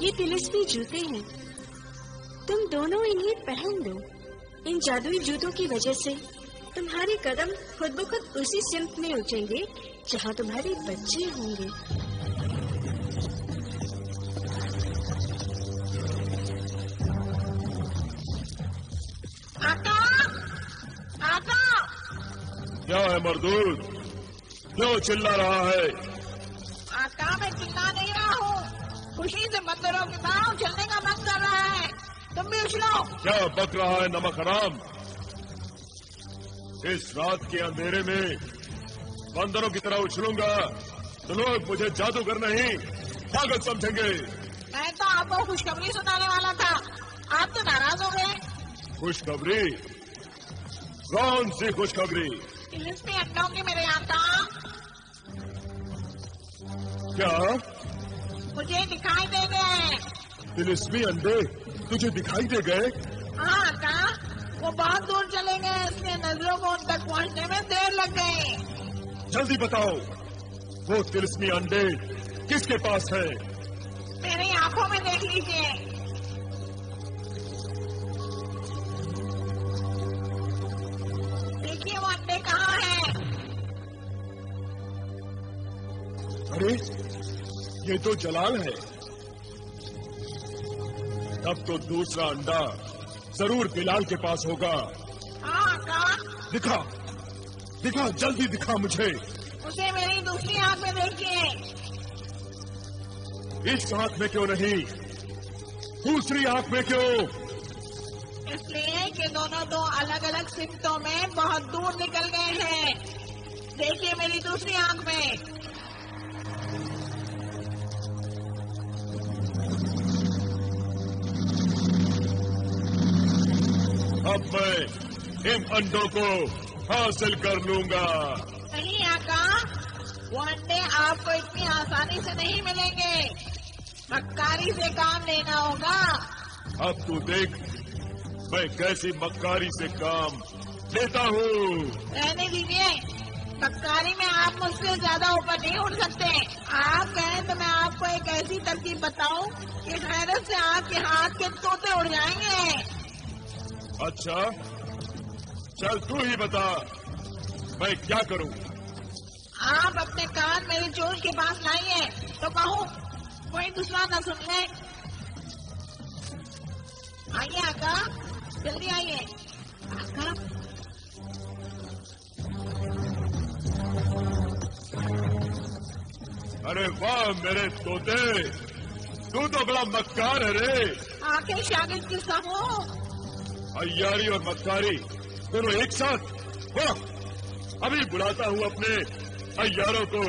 ये तिलिस्मी जूते हैं, तुम दोनों इन्हें पहन दो। इन जादुई जूतों की वजह से तुम्हारे कदम खुद ब खुद उसी सिमत में उठेंगे जहाँ तुम्हारे बच्चे होंगे। आका, आका। क्या है मर्दूद, क्यों चिल्ला रहा है? आका, मैं चिल्ला नहीं रहा हूँ, खुशी से मंदिरों के पाँव चलने का मन कर रहा है। तुम भी उछलो। क्या बक रहा है नमक हराम? इस रात के अंधेरे में बंदरों की तरह उछलूंगा तो लोग मुझे जादूगर नहीं पागल समझेंगे। मैं तो आपको खुशखबरी सुनाने वाला था, आप तो नाराज हो गए। खुशखबरी? कौन सी खुशखबरी? तिलिस्मी अंडों की मेरे आका। क्या? मुझे दिखाई दे गए। तिलिस्मी अंडे तुझे दिखाई दे गए? हाँ आका, वो बहुत दूर चले गए, इसलिए नजरों को उन तक पहुँचने में देर लग गई। जल्दी बताओ, वो तिलिस्मी अंडे किसके पास है? मेरी आंखों में देख लीजिए। देखिए वो अंडे कहाँ हैं? अरे ये तो जलाल है। अब तो दूसरा अंडा जरूर बिलाल के पास होगा। हाँ आका। दिखा दिखा, जल्दी दिखा मुझे। उसे मेरी दूसरी आंख में देखिए। इस आंख में क्यों नहीं, दूसरी आंख में क्यों? इसलिए कि दोनों दो अलग अलग सिमतों में बहुत दूर निकल गए हैं। देखिए मेरी दूसरी आंख में। अब मैं इन अंडों को हासिल कर लूंगा। नहीं आका, वो अंडे आपको इतनी आसानी से नहीं मिलेंगे, मक्कारी से काम लेना होगा। अब तू देख मैं कैसी मक्कारी से काम लेता हूँ। रहने दीजिए, मक्कारी में आप मुझसे ज्यादा ऊपर नहीं उठ सकते। आप कहें तो मैं आपको एक ऐसी तरकीब बताऊं कि हैरत से आपके हाथ के तोते उड़ जाएंगे। अच्छा चल तू ही बता, मैं क्या करूं? आप अपने कान मेरे चोंच के पास लाइए तो कहूँ कोई दूसरा न सुन ले। आइए आका, जल्दी आइए। आका, अरे वाह मेरे तोते, तू तो बड़ा मक्कार है रे। आके शागिर्द किसका हो? अय्यारी और मक्कारी दोनों एक साथ। वाह, अभी बुलाता हूँ अपने अय्यारों को।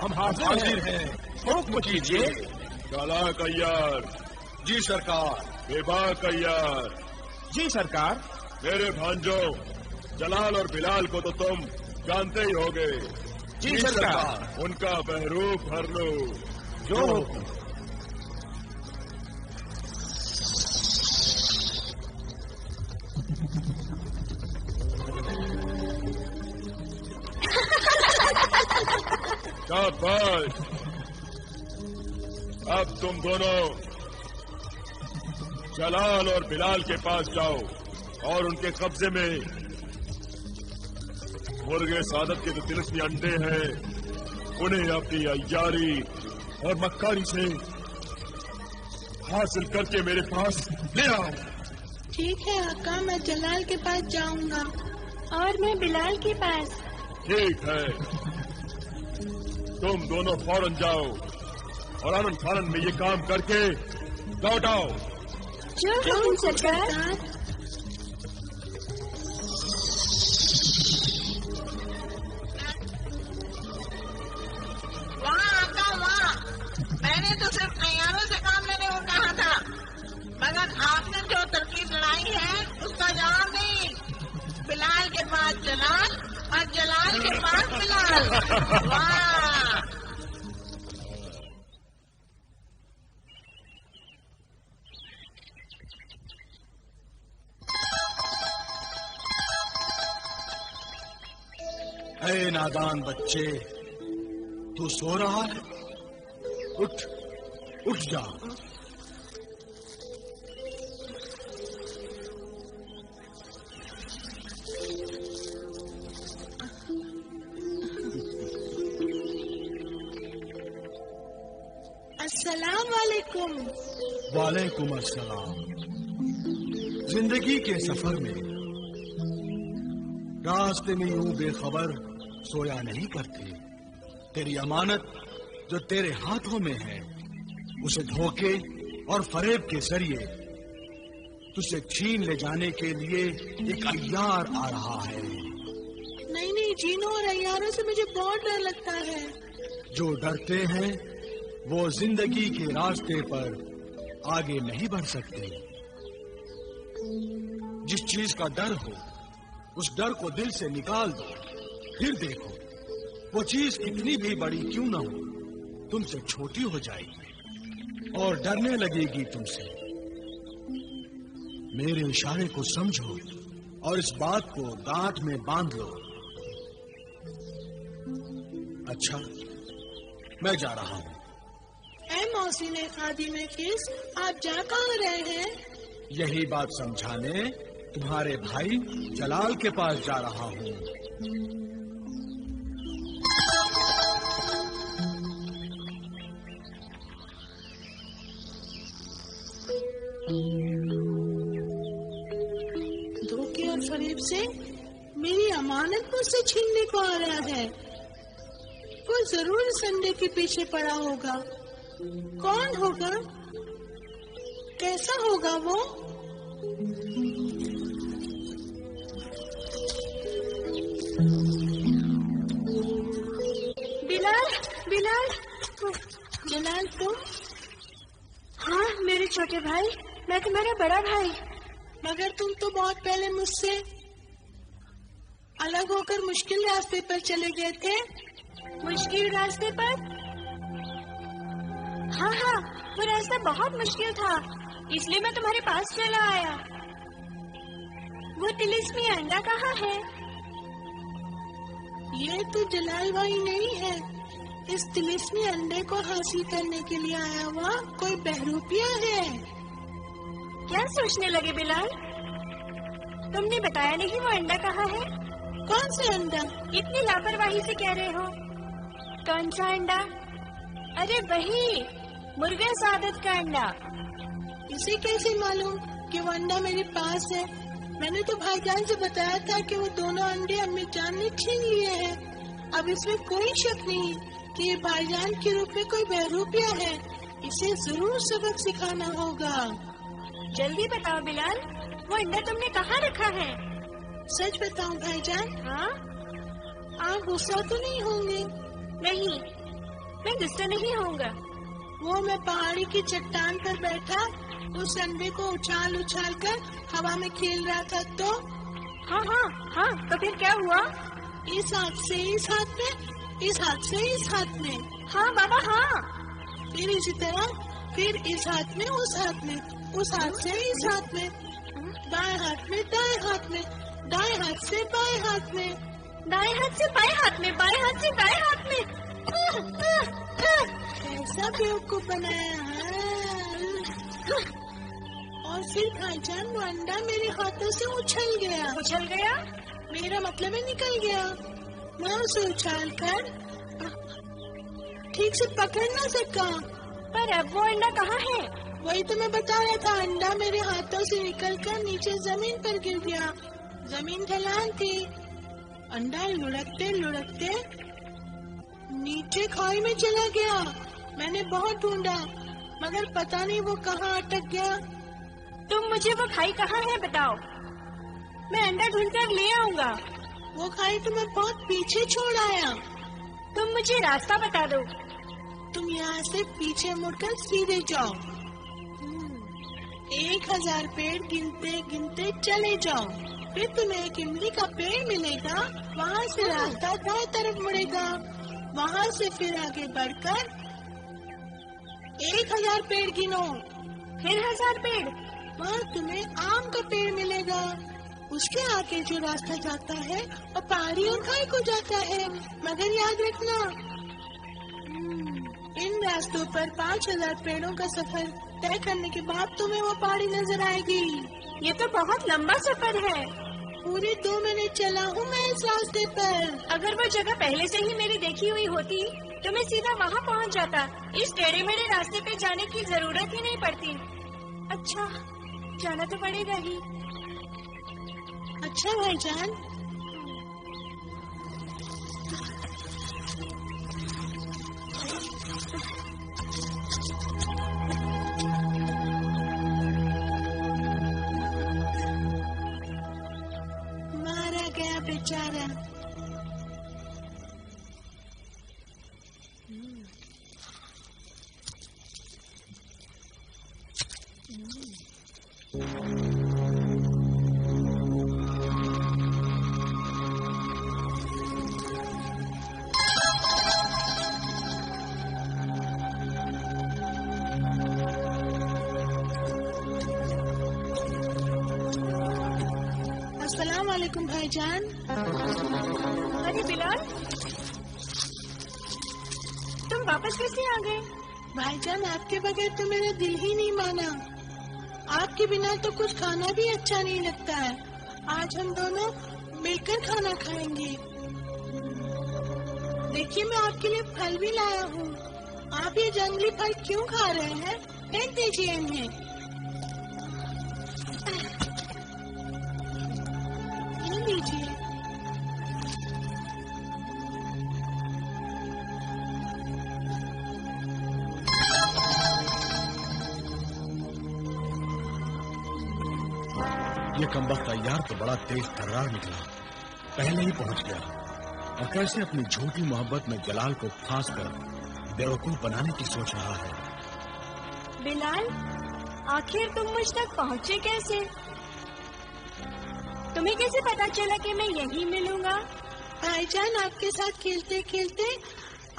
हम हाजिर हैं, हुक्म कीजिए। चालाक अय्यार। जी सरकार। बेबाक अय्यार। जी सरकार। मेरे भांजों जलाल और बिलाल को तो तुम जानते ही होगे। जी सरकार। उनका बहरूप भर लो। जो शाबाश। अब तुम दोनों जलाल और बिलाल के पास जाओ और उनके कब्जे में मुर्गे सादत के जो तिलिस्मी अंडे हैं उन्हें अपनी अय्यारी और मक्कारी से हासिल करके मेरे पास ले आओ। ठीक है आका, मैं जलाल के पास जाऊंगा। और मैं बिलाल के पास। ठीक है, तुम दोनों फौरन जाओ और आनंद फानन में ये काम करके लौट आओ। जो सरकार। वाह आका वाह, मैंने तो सिर्फ अय्यारों से काम लेने को कहा था, मगर आपने जो तरकीब लड़ाई है उसका जवाब नहीं। बिलाल के पास जलाल और जलाल के पास बिलाल। वाह। ऐ नादान बच्चे, तू सो रहा है? उठ, उठ जा। अस्सलाम वालेकुम। वालेकुम अस्सलाम। जिंदगी के सफर में रास्ते में यूं बेखबर सोया नहीं करते। तेरी अमानत जो तेरे हाथों में है, उसे धोखे और फरेब के जरिए तुझसे छीन ले जाने के लिए एक अय्यार आ रहा है। नहीं नहीं, जीनों और अय्यारों से मुझे बहुत डर लगता है। जो डरते हैं वो जिंदगी के रास्ते पर आगे नहीं बढ़ सकते। जिस चीज का डर हो, उस डर को दिल से निकाल दो, फिर देखो वो चीज कितनी भी बड़ी क्यों ना हो, तुमसे छोटी हो जाएगी और डरने लगेगी तुमसे। मेरे इशारे को समझो और इस बात को गांठ में बांध लो। अच्छा, मैं जा रहा हूँ। ऐ मौसीने खादिमे किस, आप जा कहाँ रहे हैं? यही बात समझाने तुम्हारे भाई जलाल के पास जा रहा हूँ। धोखे और फरेब से मेरी अमानत मुझसे छीनने को आ रहा है। वो जरूर संडे के पीछे पड़ा होगा। कौन होगा? कैसा होगा वो? बिलाल, बिलाल। जलाल तुम? हाँ, मेरे छोटे भाई, मैं तुम्हारा बड़ा भाई। मगर तुम तो बहुत पहले मुझसे अलग होकर मुश्किल रास्ते पर चले गए थे। मुश्किल रास्ते पर? हाँ हाँ, वो रास्ता बहुत मुश्किल था, इसलिए मैं तुम्हारे पास चला आया। वो तिलिस्मी अंडा कहाँ है? ये तो जलाल भाई नहीं है। इस तिलिस्मी अंडे को हासिल करने के लिए आया हुआ कोई बहरूपिया है। क्या सोचने लगे बिलाल? तुमने बताया नहीं वो अंडा कहाँ है? कौन सा अंडा? इतनी लापरवाही से कह रहे हो। कौन सा अंडा? अरे वही, मुर्गे सादत का अंडा। इसे कैसे मालूम कि वो अंडा मेरे पास है? मैंने तो भाईजान से बताया था कि वो दोनों अंडे अम्मी जान ने छीन लिए हैं। अब इसमें कोई शक नहीं कि ये भाईजान के रूप में कोई बहरूपिया है। इसे जरूर सबक सिखाना होगा। जल्दी बताओ बिलाल, वो अंडा तुमने कहाँ रखा है? सच बताऊं भाईजान? हाँ? आप गुस्सा तो नहीं होंगे? नहीं, मैं गुस्सा नहीं होऊंगा। वो मैं पहाड़ी की चट्टान पर बैठा उस अंडे को उछाल उछाल कर हवा में खेल रहा था तो? हाँ हाँ हाँ, तो फिर क्या हुआ? इस हाथ से इस हाथ में, इस हाथ से इस हाथ में। हाँ बाबा हाँ। फिर इसी तरह, फिर इस हाथ में उस हाथ में, उस हाथ से इस हाथ में, दाएं हाथ में दाएं हाथ में, दाएं हाथ से बाएं हाथ में, दाएं हाथ से बाएं हाथ में, बाएं हाथ से दाएं हाथ में। ऐसा बेवकूफ बनाया है। और फिर भाईजान वो अंडा मेरे हाथों से उछल गया। उछल गया? मेरा मतलब है निकल गया। मैं उसे उछाल कर ठीक से पकड़ ना सका। पर अब वो अंडा कहाँ है? वही तो मैं बता रहा था, अंडा मेरे हाथों से निकलकर नीचे जमीन पर गिर गया। जमीन ढलान थी। अंडा लुढ़कते लुढ़कते नीचे खाई में चला गया। मैंने बहुत ढूंढा मगर पता नहीं वो कहाँ अटक गया। तुम मुझे वो खाई कहाँ है बताओ, मैं अंडा ढूंढकर ले आऊंगा। वो खाई तो मैं बहुत पीछे छोड़ आया। तुम मुझे रास्ता बता दो। तुम यहाँ से पीछे मुड़कर सीधे जाओ। 1000 पेड़ गिनते गिनते चले जाओ, फिर तुम्हें एक इमली का पेड़ मिलेगा। वहाँ से रास्ता दाएं तरफ मुड़ेगा। वहाँ से फिर आगे बढ़कर 1000 पेड़ गिनो। फिर 1000 पेड़। वहाँ तुम्हें आम का पेड़ मिलेगा। उसके आगे जो रास्ता जाता है और पहाड़ी और खाई को जाता है। मगर याद रखना, इन रास्तों पर 5000 पेड़ों का सफर तय करने के बाद तुम्हें वो पहाड़ी नजर आएगी। ये तो बहुत लंबा सफर है। पूरे 2 मिनट चला हूँ मैं इस रास्ते पर। अगर वो जगह पहले से ही मेरी देखी हुई होती तो मैं सीधा वहाँ पहुँच जाता। इस टेढ़े मेढ़े रास्ते पे जाने की जरूरत ही नहीं पड़ती। अच्छा, जाना तो पड़ेगा ही। अच्छा भाईजान, मारा गया बेचारा। अस्सलाम वालेकुम भाईजान। अरे बिलाल, तुम वापस कैसे आ गए? भाईजान, आपके बगैर तो मेरा दिल ही नहीं माना। आपके बिना तो कुछ खाना भी अच्छा नहीं लगता है। आज हम दोनों मिलकर खाना खाएंगे। देखिए, मैं आपके लिए फल भी लाया हूँ। आप ये जंगली फल क्यों खा रहे हैं? फेंक दीजिए इन्हें। ये लीजिए। ये कमबख्त तैयार तो बड़ा तेज तर्रार निकला, पहले ही पहुंच गया और कैसे अपनी झूठी मोहब्बत में जलाल को फांस कर बेवकूफ बनाने की सोच रहा है। बिलाल, आखिर तुम मुझ तक पहुँचे कैसे? तुम्हें कैसे पता चला कि मैं यहीं मिलूंगा? भाईजान, आपके साथ खेलते खेलते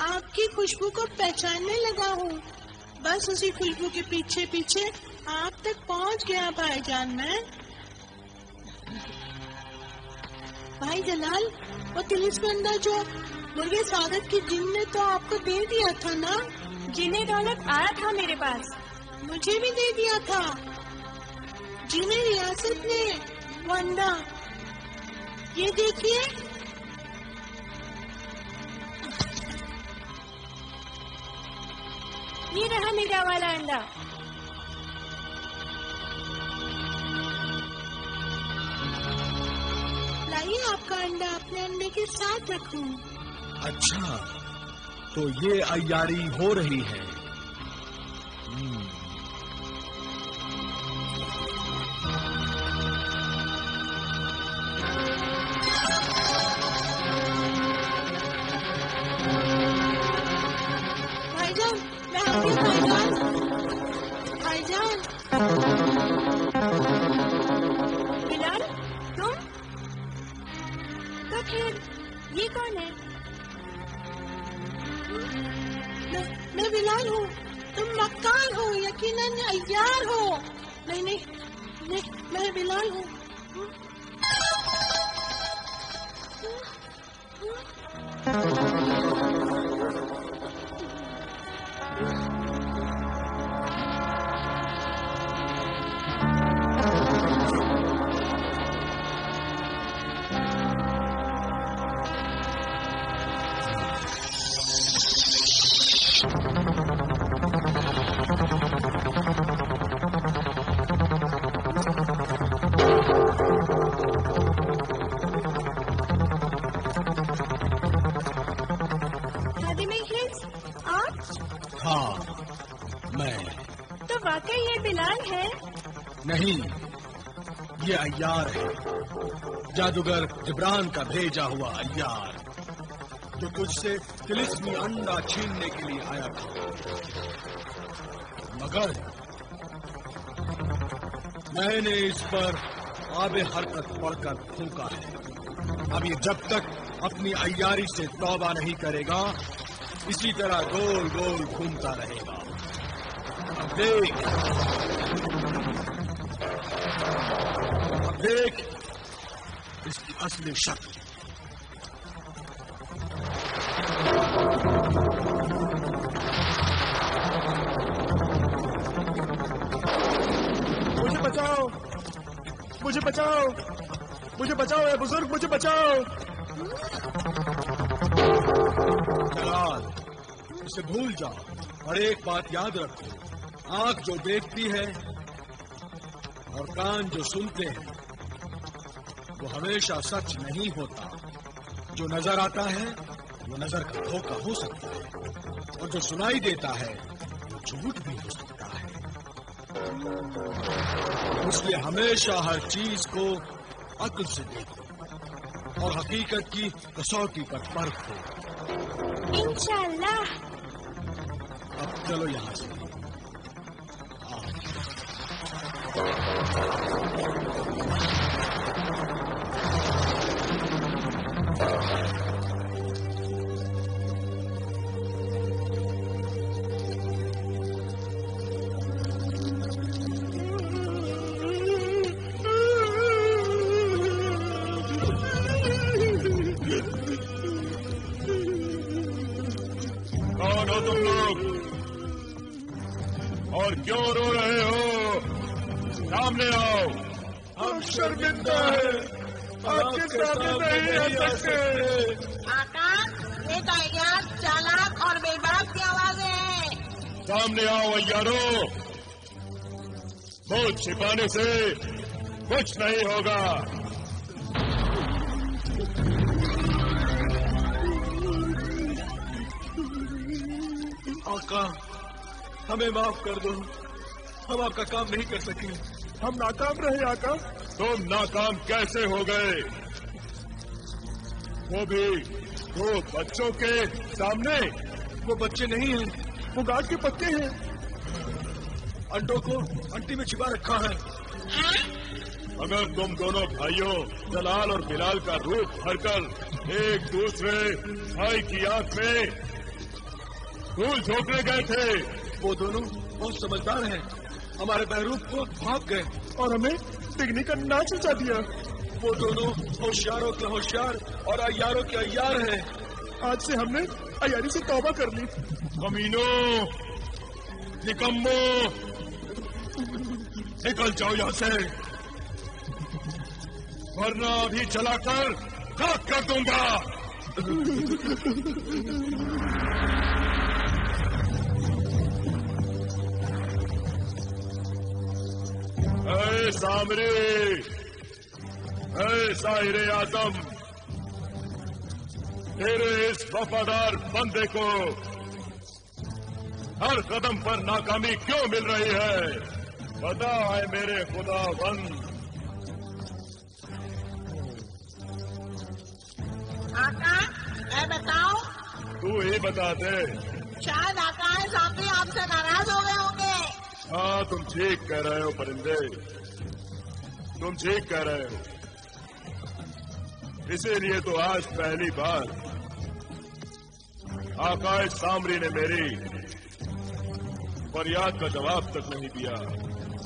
आपकी खुशबू को पहचानने लगा हूँ। बस उसी खुशबू के पीछे पीछे आप तक पहुँच गया भाईजान मैं। भाई जलाल, वो तिलिस्मंदा जो मुर्गे स्वागत की जिन ने तो आपको दे दिया था ना? जिन्हें दौलत आया था मेरे पास, मुझे भी दे दिया था। जिन्हें रियासत ने वंदा, ये देखिए। ये रहा मेरा वाला अंडा। लाइए, आपका अंडा अपने अंडे के साथ रखूं। अच्छा, तो ये अय्यारी हो रही है। भाईजान, मैं आती हूँ भाईजान। बिलाल, तुम? तो फिर ये कौन है? मैं बिलाल हूँ। तुम मक्कार हो, यकीनन अय्यार हो। नहीं नहीं नहीं, मैं बिलाल हूँ। तो वाकई ये बिलाल है? नहीं, ये अय्यार है, जादूगर जिब्रान का भेजा हुआ अय्यार, जो तुझसे तिलिस्मी अंडा छीनने के लिए आया था। मगर मैंने इस पर आबे हरकत पढ़कर फूंका है। अब ये जब तक अपनी अय्यारी से तौबा नहीं करेगा, इसी तरह गोल गोल घूमता रहेगा। अब देख इसकी असली शक्ति। मुझे बचाओ, मुझे बचाओ, मुझे बचाओ ए बुजुर्ग, मुझे बचाओ। जलाल, इसे भूल जाओ और एक बात याद रखो, आंख जो देखती है और कान जो सुनते हैं वो हमेशा सच नहीं होता। जो नजर आता है वो नजर का धोखा हो सकता है और जो सुनाई देता है वो झूठ भी हो सकता है। इसलिए हमेशा हर चीज को अक्ल से देखो और हकीकत की कसौटी पर परखो। इंशाल्लाह। अब चलो यहां से। कौन हो तुम लोग और क्यों रो रहे हो? सामने आओ। हम शर्मिंदा है, आपके सामने नहीं आ सकते। आका, ये तैयार, चालाक और बेबाक की आवाजें हैं। सामने आओ अय्यारो, मुझ छिपाने से कुछ नहीं होगा। आका, हमें माफ कर दो, हम आपका काम नहीं कर सके। हम नाकाम रहे आका। तुम नाकाम कैसे हो गए? वो भी 2 बच्चों के सामने। वो बच्चे नहीं हैं, वो गाछ के पत्ते हैं। अंडों को अंटी में छिपा रखा है। अगर तुम दोनों भाइयों जलाल और बिलाल का रूप भरकर एक दूसरे भाई की आंख में धूल झोंकने गए थे, वो दोनं बहुत समझदार हैं, हमारे बहरूप को भाग गए और हमें पिकनी का नाच नचा दिया। वो दोनों होशियारों के होशियार और अय्यारों के अय्यार हैं। आज से हमने अय्यारी से तौबा कर ली। कमीनों, निकम्मो, निकल जाओ यहां से, वरना अभी चलाकर खाक कर दूंगा। ऐ सामरी, ऐ साहिरे आजम, तेरे इस वफादार बंदे को हर कदम पर नाकामी क्यों मिल रही है? बता है मेरे खुदावंद। आका, मैं बताऊं? तू ही बता दे। शायद आका सामने आपसे नाराज हो गए होंगे। हाँ, तुम ठीक कह रहे हो परिंदे, तुम ठीक कह रहे हो। इसीलिए तो आज पहली बार आकाश सामरी ने मेरी फरियाद का जवाब तक नहीं दिया।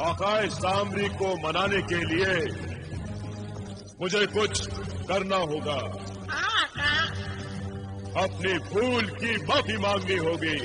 आकाश सामरी को मनाने के लिए मुझे कुछ करना होगा। अपनी भूल की माफी मांगनी होगी।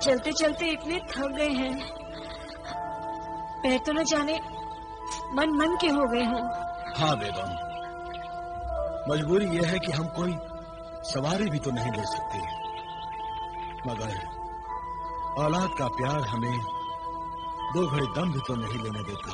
चलते चलते इतने थक गए हैं, पैर तो न जाने मन मन के हो गए हों। हाँ बेगम, मजबूरी यह है कि हम कोई सवारी भी तो नहीं ले सकते, मगर औलाद का प्यार हमें 2 घड़ी दम भी तो नहीं लेने देता।